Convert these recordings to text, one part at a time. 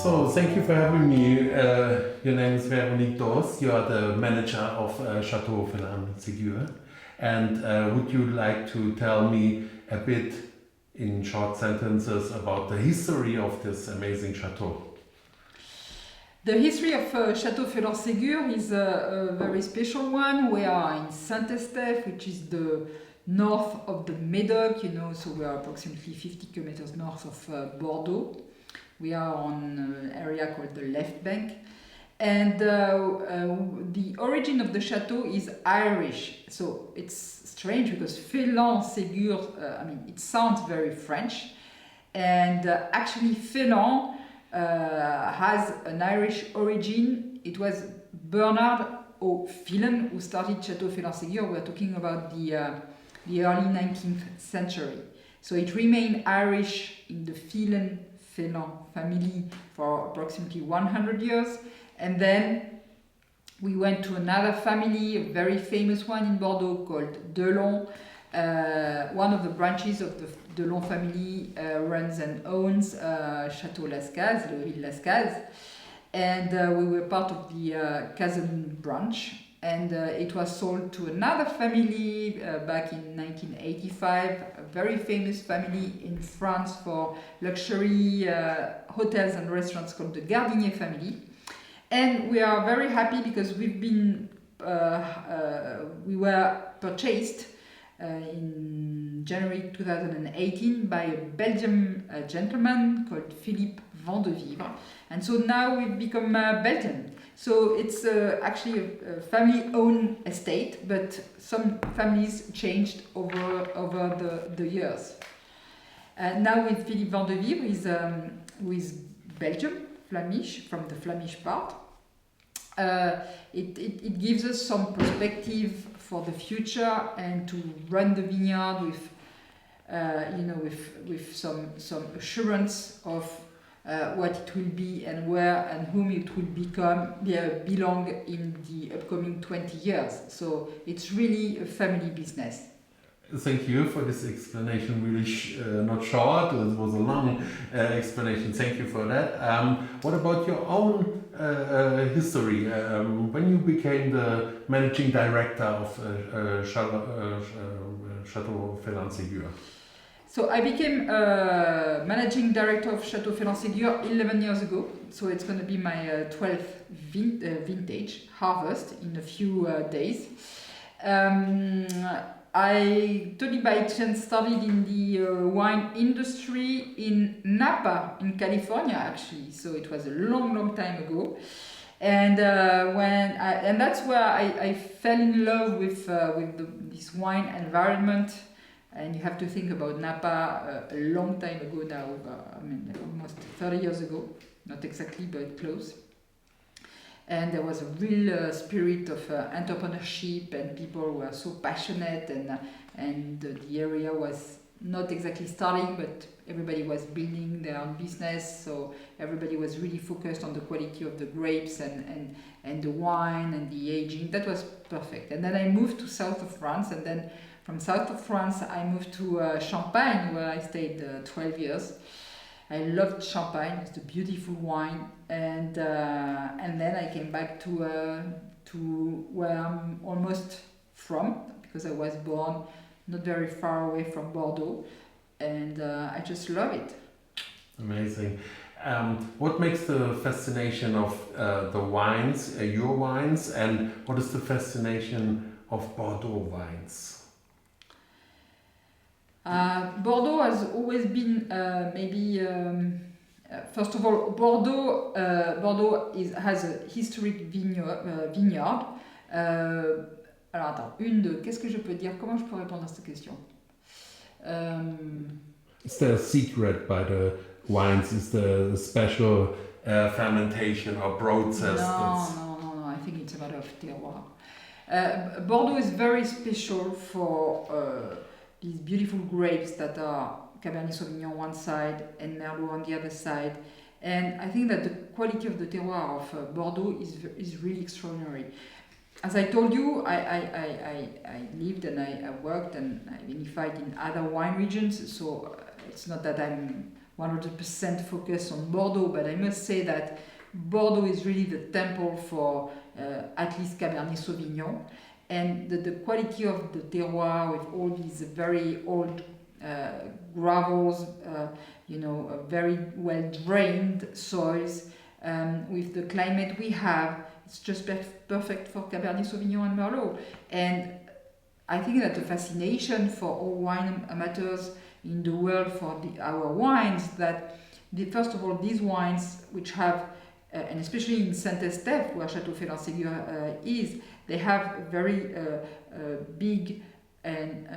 So, thank you for having me. Your name is Véronique Dausse. You are the manager of Château Phélan Ségur. And would you like to tell me a bit in short sentences about the history of this amazing chateau? The history of Château Phélan Ségur is a very special one. We are in Saint-Estèphe, which is the north of the Médoc, so we are approximately 50 kilometers north of Bordeaux. We are on an area called the left bank. And the origin of the chateau is Irish. So it's strange because Phélan Ségur, it sounds very French. And actually Phélan has an Irish origin. It was Bernard O'Phelan who started Château Phélan Ségur. We're talking about the early 19th century. So it remained Irish in the Phélan family for approximately 100 years. And then we went to another family, a very famous one in Bordeaux called Delon. One of the branches of the Delon family runs and owns Château Lascaz, Le Ville Lascaz. And we were part of the Cazon branch. And it was sold to another family back in 1985, a very famous family in France for luxury hotels and restaurants called the Gardinier family. And we are very happy because we were purchased in January 2018 by a Belgian gentleman called Philippe Vandevivre. And so now we've become Belgian. So it's actually a family-owned estate, but some families changed over the years. Now with Philippe Vandevivre, who is Belgium, Flemish, from the Flemish part. It gives us some perspective for the future and to run the vineyard with some assurance of what it will be and where and whom it will belong in the upcoming 20 years. So it's really a family business. Thank you for this explanation, really not short, it was a long explanation, thank you for that. What about your own history? When you became the managing director of Château Phélan Ségur? So I became managing director of Château Phélan Ségur 11 years ago. So it's going to be my 12th vintage harvest in a few days. I totally by chance started in the wine industry in Napa in California actually. So it was a long time ago. And and that's where I fell in love with this wine environment. And you have to think about Napa a long time ago now, almost 30 years ago, not exactly, but close. And there was a real spirit of entrepreneurship, and people were so passionate, and the area was not exactly starting, but everybody was building their own business, so everybody was really focused on the quality of the grapes and the wine and the aging. That was perfect. And then I moved to south of France, and then from south of France, I moved to Champagne, where I stayed 12 years. I loved Champagne; it's a beautiful wine, and then I came back to where I'm almost from, because I was born not very far away from Bordeaux, and I just love it. Amazing. What makes the fascination of the wines, your wines, and what is the fascination of Bordeaux wines? Bordeaux has always been first of all, Bordeaux has a historic vineyard. Alors attends, qu'est-ce que je peux dire? Comment je peux répondre à cette question? Is there a secret by the wines? Is there a special fermentation or process? No. I think it's a matter of terroir. Bordeaux is very special for these beautiful grapes that are Cabernet Sauvignon on one side and Merlot on the other side. And I think that the quality of the terroir of Bordeaux is really extraordinary. As I told you, I lived and I worked and I vinified in other wine regions, so it's not that I'm 100% focus on Bordeaux, but I must say that Bordeaux is really the temple for at least Cabernet Sauvignon, and the quality of the terroir with all these very old gravels, very well drained soils, with the climate we have, it's just perfect for Cabernet Sauvignon and Merlot. And I think that the fascination for all wine amateurs in the world for our wines, that first of all, these wines which have, and especially in Saint-Estèphe, where Château Phélan Ségur is, they have very big and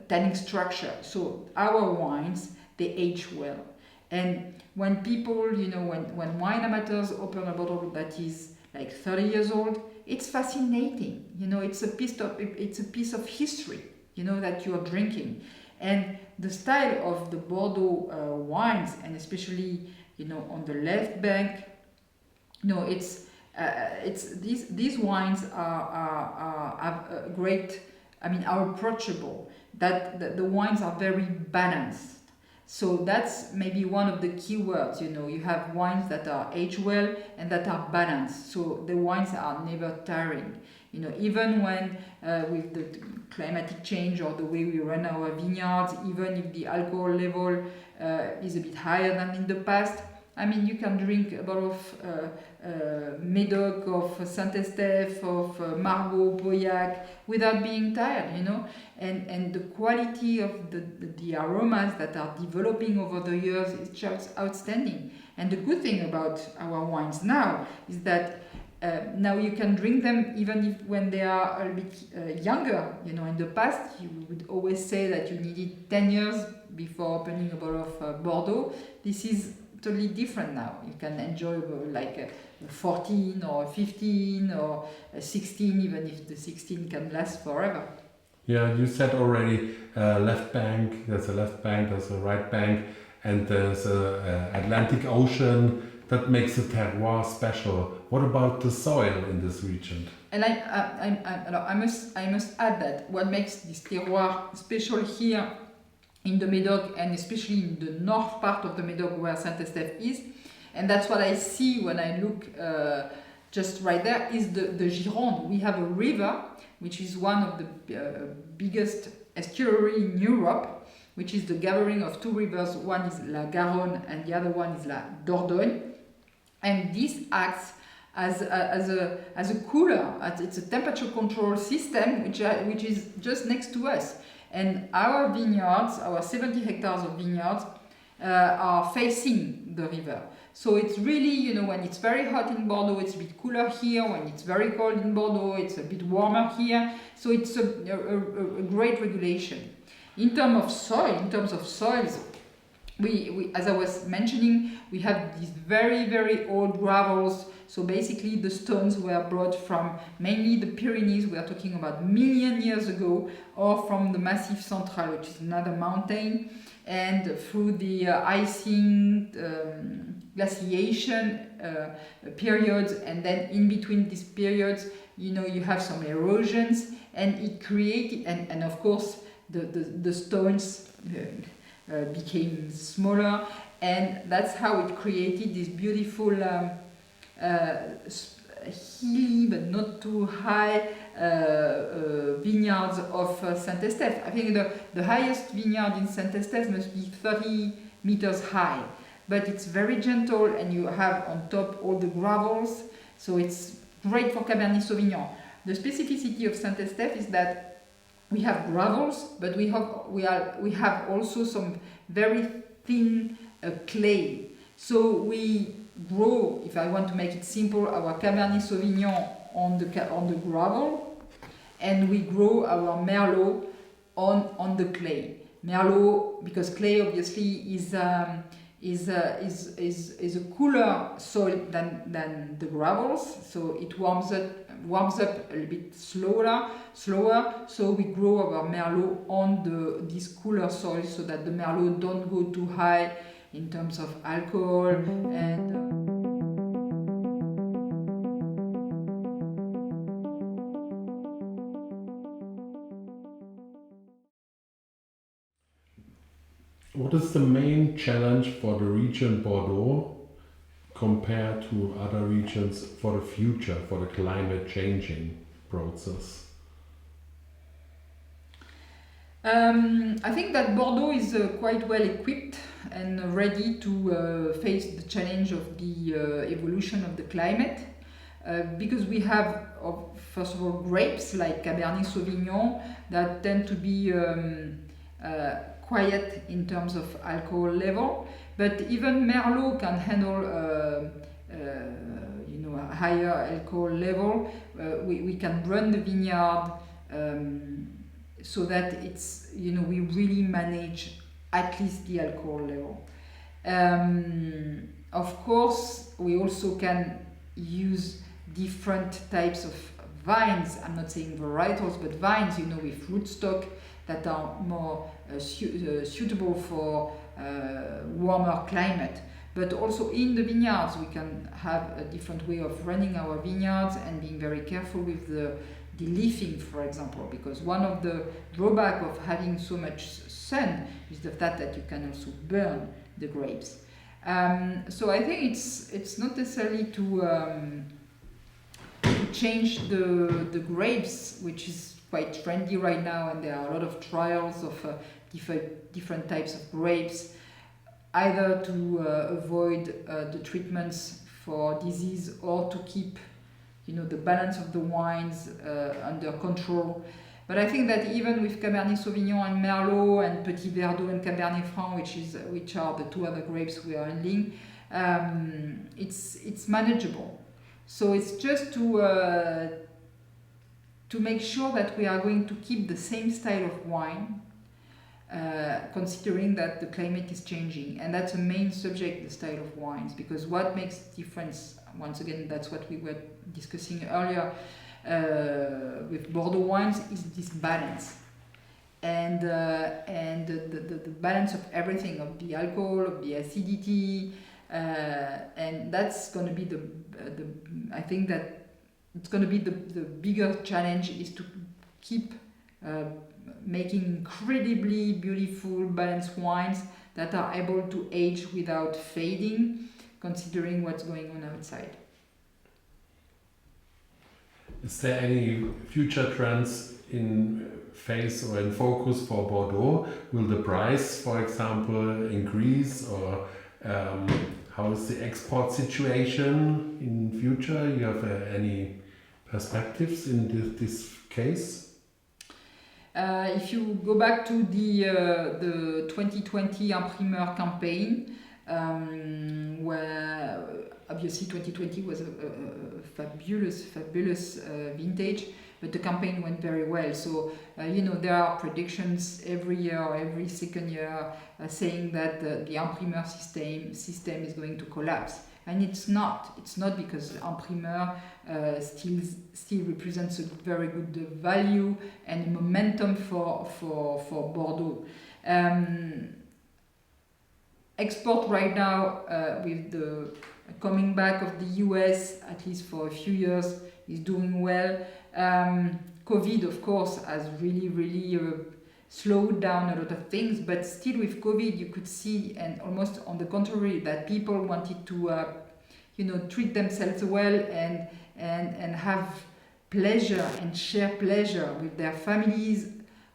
tannic structure. So our wines, they age well. And when people, when wine amateurs open a bottle that is like 30 years old, it's fascinating. It's a piece of history, that you're drinking. And the style of the Bordeaux wines, and especially, on the left bank, these wines are great. Are approachable. That the wines are very balanced. So that's maybe one of the key words. You have wines that are aged well and that are balanced. So the wines are never tiring. Even when with the climatic change or the way we run our vineyards, even if the alcohol level is a bit higher than in the past, you can drink a bottle of Médoc, of Saint-Estèphe, of Margaux, Pauillac, without being tired, And the quality of the aromas that are developing over the years is just outstanding. And the good thing about our wines now is that now you can drink them even when they are a bit younger. In the past, you would always say that you needed 10 years before opening a bottle of Bordeaux. This is totally different now. You can enjoy like 14 or 15 or 16, even if the 16 can last forever. Yeah, you said already left bank, there's a left bank, there's a right bank, and there's a Atlantic Ocean that makes the terroir special. What about the soil in this region? And I must add that what makes this terroir special here in the Médoc, and especially in the north part of the Médoc where Saint-Estèphe is, and that's what I see when I look just right there, is the Gironde. We have a river, which is one of the biggest estuary in Europe, which is the gathering of two rivers. One is la Garonne and the other one is la Dordogne. And this acts as a cooler. It's a temperature control system which is just next to us. And our vineyards, our 70 hectares of vineyards, are facing the river. So it's really, when it's very hot in Bordeaux, it's a bit cooler here. When it's very cold in Bordeaux, it's a bit warmer here. So it's a great regulation. In terms of soils, we as I was mentioning, we have these very, very old gravels. So basically the stones were brought from mainly the Pyrenees, we are talking about million years ago, or from the Massif Central, which is another mountain, and through the icing, glaciation periods, and then in between these periods, you have some erosions, and it created, and of course the stones became smaller, and that's how it created this beautiful hilly but not too high vineyards of Saint-Estèphe. I think the highest vineyard in Saint-Estèphe must be 30 meters high, but it's very gentle, and you have on top all the gravels, so it's great for Cabernet Sauvignon. The specificity of Saint-Estèphe is that we have gravels, but we have also some very thin clay. So we grow, if I want to make it simple, our Cabernet Sauvignon on the gravel, and we grow our Merlot on the clay. Merlot, because clay obviously is a cooler soil than the gravels, so it warms up a little bit slower. So we grow our Merlot on this cooler soil, so that the Merlot don't go too high in terms of alcohol and. What is the main challenge for the region Bordeaux compared to other regions for the future, for the climate changing process? I think that Bordeaux is quite well equipped and ready to face the challenge of the evolution of the climate because we have, first of all, grapes like Cabernet Sauvignon that tend to be quiet in terms of alcohol level, but even Merlot can handle a higher alcohol level. We can run the vineyard so that it's, we really manage at least the alcohol level. Of course, we also can use different types of vines. I'm not saying varietals, but vines, with rootstock that are more suitable for warmer climate. But also in the vineyards, we can have a different way of running our vineyards and being very careful with the leafing, for example, because one of the drawbacks of having so much sun is the fact that you can also burn the grapes. So I think it's not necessarily to change the grapes, which is quite trendy right now, and there are a lot of trials of different types of grapes, either to avoid the treatments for disease or to keep the balance of the wines under control. But I think that even with Cabernet Sauvignon and Merlot and Petit Verdot and Cabernet Franc, which are the two other grapes we are handling, it's manageable. So it's just to make sure that we are going to keep the same style of wine, considering that the climate is changing, and that's a main subject, the style of wines, because what makes difference, once again, that's what we were discussing earlier with Bordeaux wines, is this balance, and the balance of everything, of the alcohol, of the acidity, and that's going to be I think that it's going to be the bigger challenge, is to keep making incredibly beautiful balanced wines that are able to age without fading, considering what's going on outside. Is there any future trends in phase or in focus for Bordeaux? Will the price, for example, increase, or how is the export situation in future? You have any perspectives in this case? If you go back to the 2020 Imprimeur campaign, where obviously 2020 was a fabulous vintage, but the campaign went very well. So there are predictions every year or every second year saying that the Imprimeur system is going to collapse. And it's not because Imprimeur still represents a very good value and momentum for Bordeaux. Export right now, with the coming back of the US, at least for a few years, is doing well. COVID, of course, has really slowed down a lot of things, but still with COVID you could see, and almost on the contrary, that people wanted to treat themselves well and have pleasure and share pleasure with their families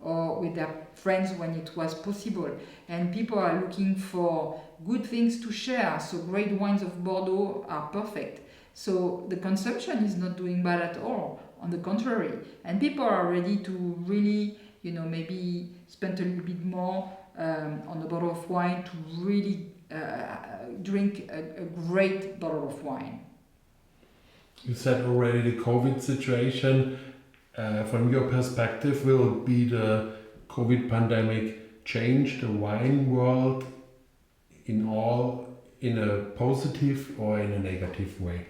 or with their friends when it was possible. And people are looking for good things to share, so great wines of Bordeaux are perfect. So the consumption is not doing bad at all, on the contrary. And people are ready to really, maybe spend a little bit more on a bottle of wine to really drink a great bottle of wine. You said already the COVID situation. From your perspective, will be the COVID pandemic change the wine world in a positive or in a negative way?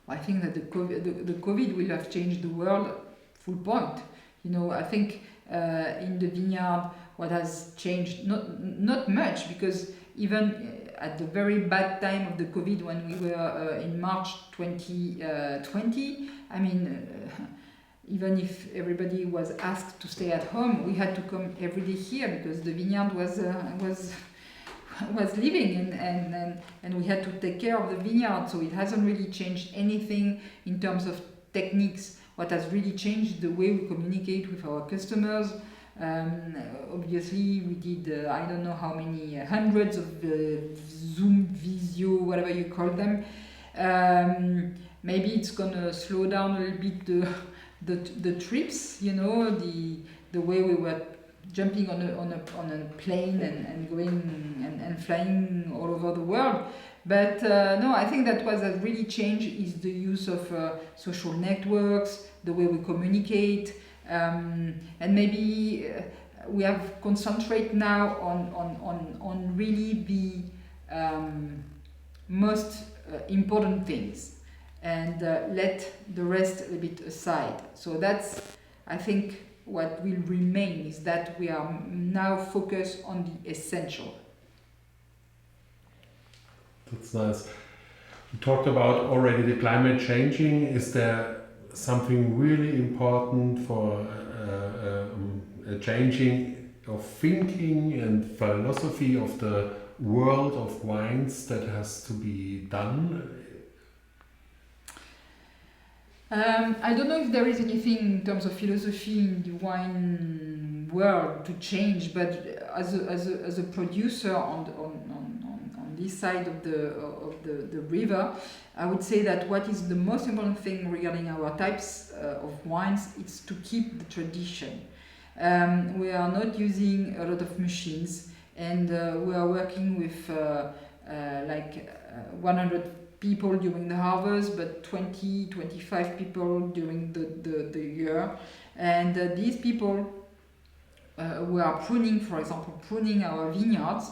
I think that the COVID will have changed the world, full point. I think in the vineyard, what has changed, not much, because even at the very bad time of the COVID, when we were in March 2020, even if everybody was asked to stay at home, we had to come every day here because the vineyard was living and we had to take care of the vineyard. So it hasn't really changed anything in terms of techniques. What has really changed the way we communicate with our customers. Obviously, we did I don't know how many hundreds of Zoom, Visio, whatever you call them. Maybe it's gonna slow down a little bit the trips, you know, the way we were jumping on a plane and going and flying all over the world. But no, I think that what has really changed is the use of social networks, the way we communicate, and maybe we have concentrate now on really the most important things and let the rest a bit aside. So that's, I think, what will remain is that we are now focused on the essential. That's nice. You talked about already the climate changing. Is there something really important for a changing of thinking and philosophy of the world of wines that has to be done? I don't know if there is anything in terms of philosophy in the wine world to change, but as a producer on this side of the river, I would say that what is the most important thing regarding our types of wines is to keep the tradition. We are not using a lot of machines, and we are working with 100 people during the harvest, but 20-25 people during the year. And these people who are pruning, for example, pruning our vineyards,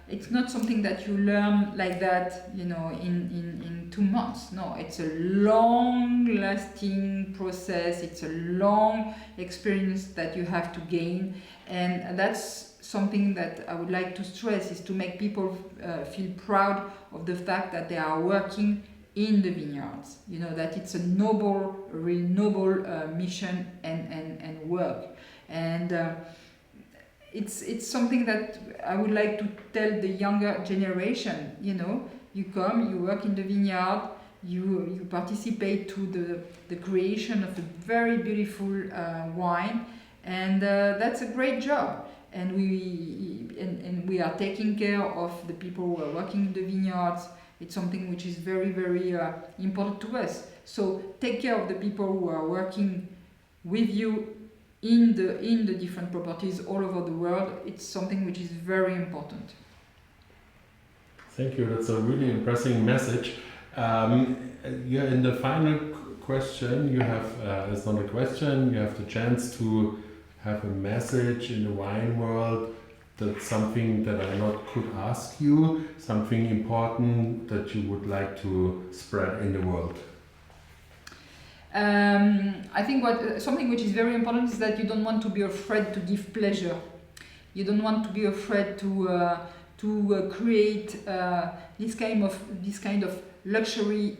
it's not something that you learn like that, you know, in 2 months. No, it's a long-lasting process. It's a long experience that you have to gain, and that's something that I would like to stress, is to make people feel proud of the fact that they are working in the vineyards. You know, that it's a really noble mission and work. And it's something that I would like to tell the younger generation. You know, you come, you work in the vineyard, you participate to the creation of a very beautiful wine, and that's a great job. And we are taking care of the people who are working in the vineyards. It's something which is very, very important to us. So take care of the people who are working with you in the different properties all over the world. It's something which is very important. Thank you. That's a really impressive message. Yeah, in the final question, you have it's not a question. You have the chance to have a message in the wine world. That's something that I not could ask you. Something important that you would like to spread in the world. I think something which is very important is that you don't want to be afraid to give pleasure. You don't want to be afraid to create this kind of luxury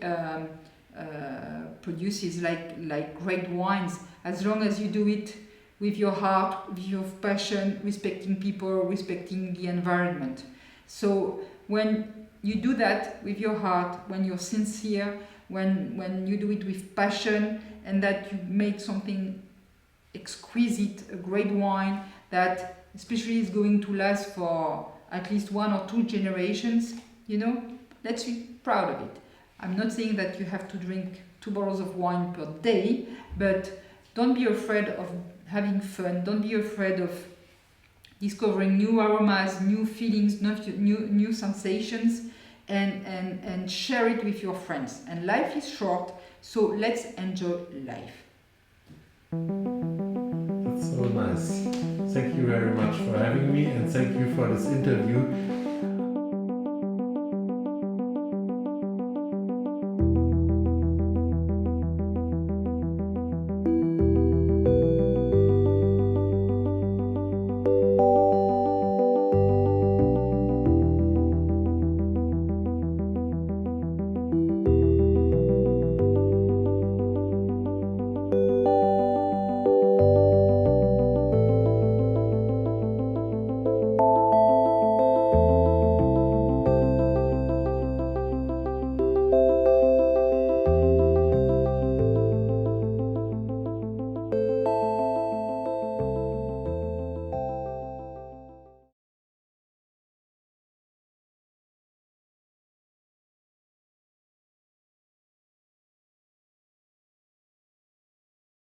produces like great wines, as long as you do it with your heart, with your passion, respecting people, respecting the environment. So when you do that with your heart, when you're sincere, when you do it with passion, and that you make something exquisite, a great wine that especially is going to last for at least 1 or 2 generations, you know, let's be proud of it. I'm not saying that you have to drink 2 bottles of wine per day, but don't be afraid of having fun. Don't be afraid of discovering new aromas, new feelings, new sensations, and share it with your friends. And life is short, so let's enjoy life. That's so nice. Thank you very much for having me, and thank you for this interview.